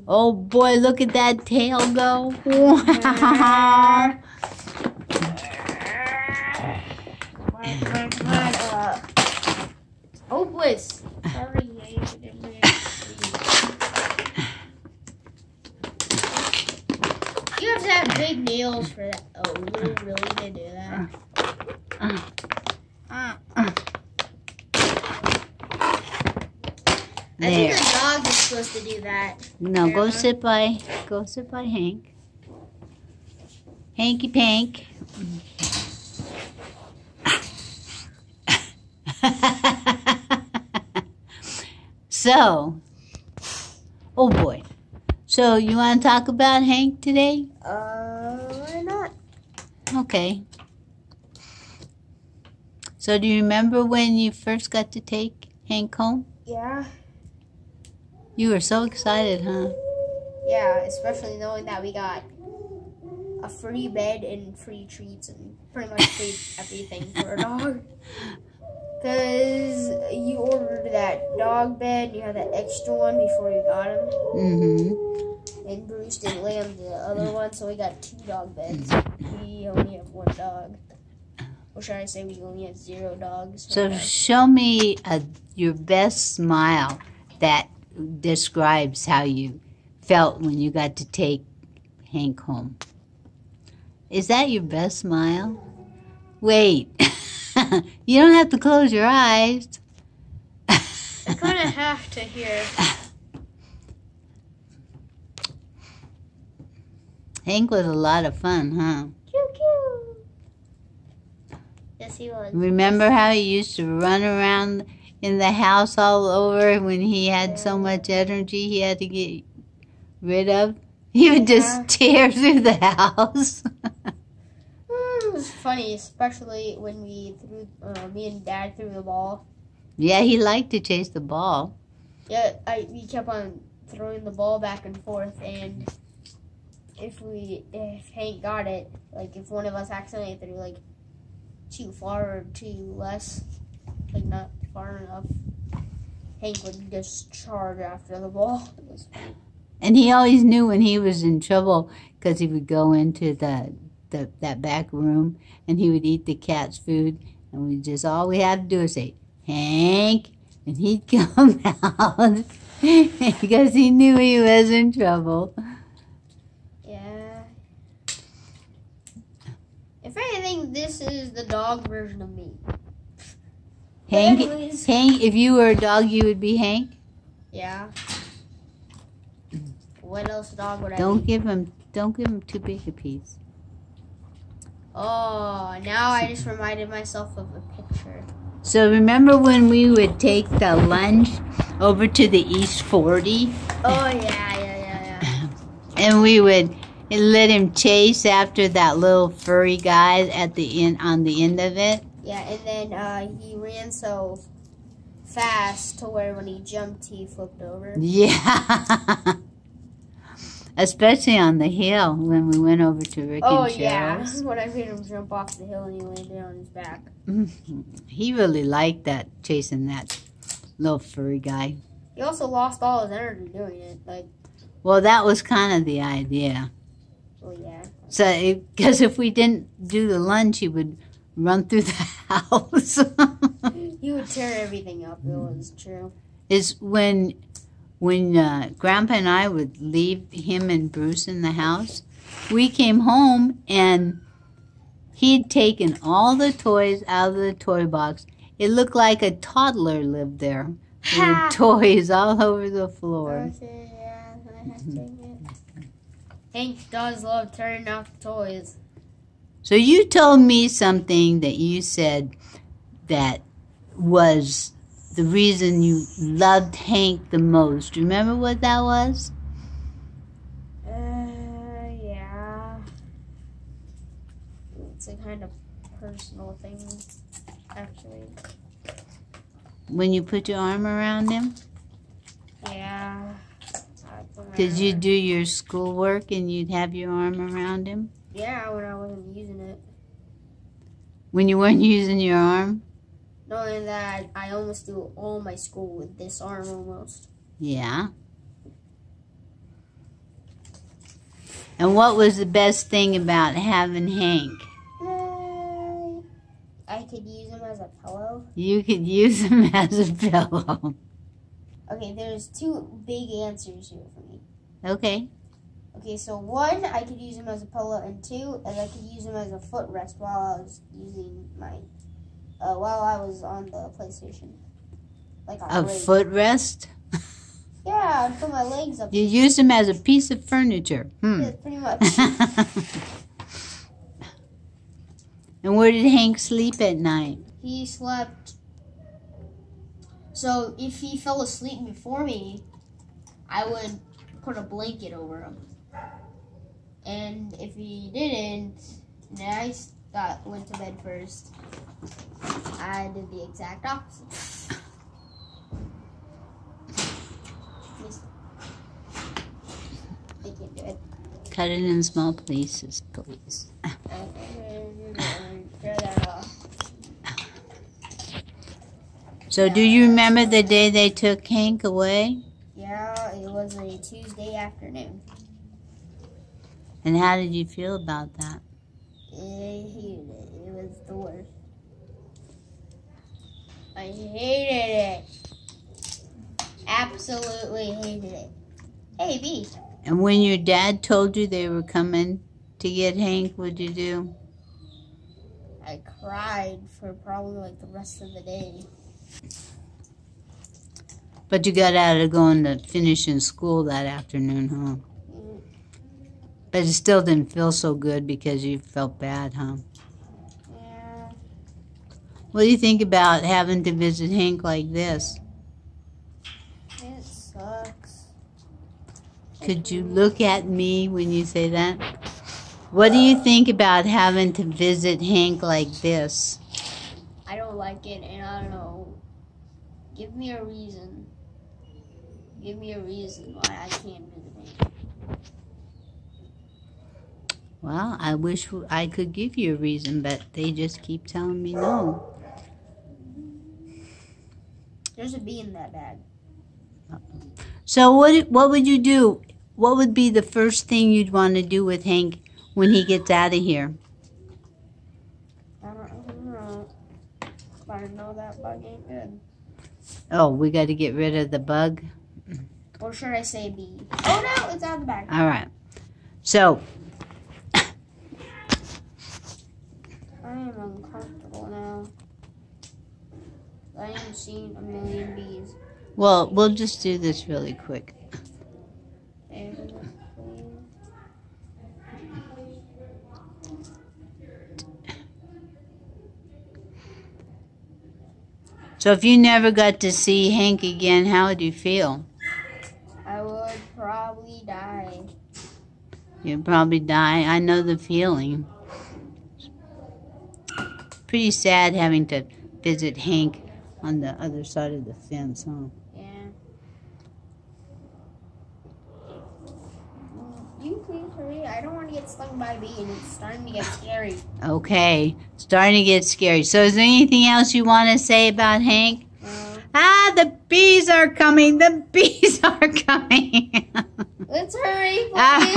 Oh boy, look at that tail go. Wow. Hopeless. Sorry, you have to have big nails for that. Oh, you really did do that. I think the dog is supposed to do that. No, go sit by Hank. Hanky Pank. So, oh boy. So you want to talk about Hank today? Why not? Okay. So do you remember when you first got to take Hank home? Yeah. You were so excited, huh? Yeah, especially knowing that we got a free bed and free treats and pretty much free everything for a dog. Because you ordered that dog bed and you had that extra one before you got him. Mm-hmm. And Bruce didn't lay on the other one, so we got 2 dog beds. We only have 1 dog. Or should I say we only have 0 dogs? So show me your best smile that describes how you felt when you got to take Hank home. Is that your best smile? Wait. You don't have to close your eyes. I kind of have to here. Hank was a lot of fun, huh? Cute. Yes, he was. Remember how he used to run around in the house all over when he had so much energy he had to get rid of? He would just tear through the house. It was funny, especially when me and Dad threw the ball. Yeah, he liked to chase the ball. Yeah, we kept on throwing the ball back and forth, and if Hank got it, like if one of us accidentally threw like too far or too less, like not far enough, Hank would just charge after the ball. It was funny. And he always knew when he was in trouble because he would go into that back room and he would eat the cat's food, and all we had to do is say, Hank, and he'd come out because he knew he was in trouble. Yeah. If anything, this is the dog version of me. Hank, if you were a dog, you would be Hank? Yeah. What else dog would I Don't be? give him too big a piece. Oh, now I just reminded myself of a picture. So remember when we would take the lunch over to the East 40? Oh, yeah. And we would let him chase after that little furry guy on the end of it? Yeah, and then he ran so fast to where when he jumped, he flipped over. Yeah. Especially on the hill when we went over to Rick and Cheryl's. Yeah, when I made him jump off the hill and he landed on his back. He really liked that, chasing that little furry guy. He also lost all his energy doing it. Well, that was kind of the idea. Well, yeah. So, because if we didn't do the lunch, he would run through the house. He would tear everything up. It was true. Is when Grandpa and I would leave him and Bruce in the house, we came home and he'd taken all the toys out of the toy box. It looked like a toddler lived there with toys all over the floor. Okay, yeah, I have to admit. Hank does love turning out the toys. So you told me something that you said that was the reason you loved Hank the most. Remember what that was? Yeah. It's a kind of personal thing, actually. When you put your arm around him? Yeah. Did you do your schoolwork and you'd have your arm around him? Yeah, when I wasn't using it. When you weren't using your arm? Knowing that I almost do all my school with this arm almost. Yeah. And what was the best thing about having Hank? I could use him as a pillow. You could use him as a pillow. Okay, there's two big answers here for me. Okay. Okay, so one, I could use him as a pillow, and two, I could use him as a footrest while I was using my, while I was on the PlayStation. Like a footrest? Yeah, I'd put my legs up. You used him as a piece of furniture. Yeah, pretty much. And where did Hank sleep at night? He slept. So if he fell asleep before me, I would put a blanket over him. And if he didn't, and I went to bed first, I did the exact opposite. I can't do it. Cut it in small pieces, please. So do you remember the day they took Hank away? Yeah, it was a Tuesday afternoon. And how did you feel about that? I hated it. It was the worst. I hated it. Absolutely hated it. Hey, B. And when your dad told you they were coming to get Hank, what'd you do? I cried for probably like the rest of the day. But you got out of going to finishing school that afternoon, huh? But it still didn't feel so good because you felt bad, huh? Yeah. What do you think about having to visit Hank like this? It sucks. Could you look at me when you say that? What do you think about having to visit Hank like this? I don't like it, and I don't know. Give me a reason. Give me a reason why I can't visit Hank. Well, I wish I could give you a reason, but they just keep telling me no. There's a bee in that bag. So what would you do? What would be the first thing you'd want to do with Hank when he gets out of here? I don't know. But I know that bug ain't good. Oh, we got to get rid of the bug? Or should I say bee? Oh no, it's out of the bag. All right. So I am uncomfortable now. I am seeing a million bees. well, we'll just do this really quick. So if you never got to see Hank again, how would you feel? I would probably die. You'd probably die. I know the feeling. Pretty sad having to visit Hank on the other side of the fence, huh? Yeah. You please hurry. I don't want to get stung by a bee, and it's starting to get scary. Okay, starting to get scary. So is there anything else you want to say about Hank? The bees are coming. The bees are coming. Let's hurry, please.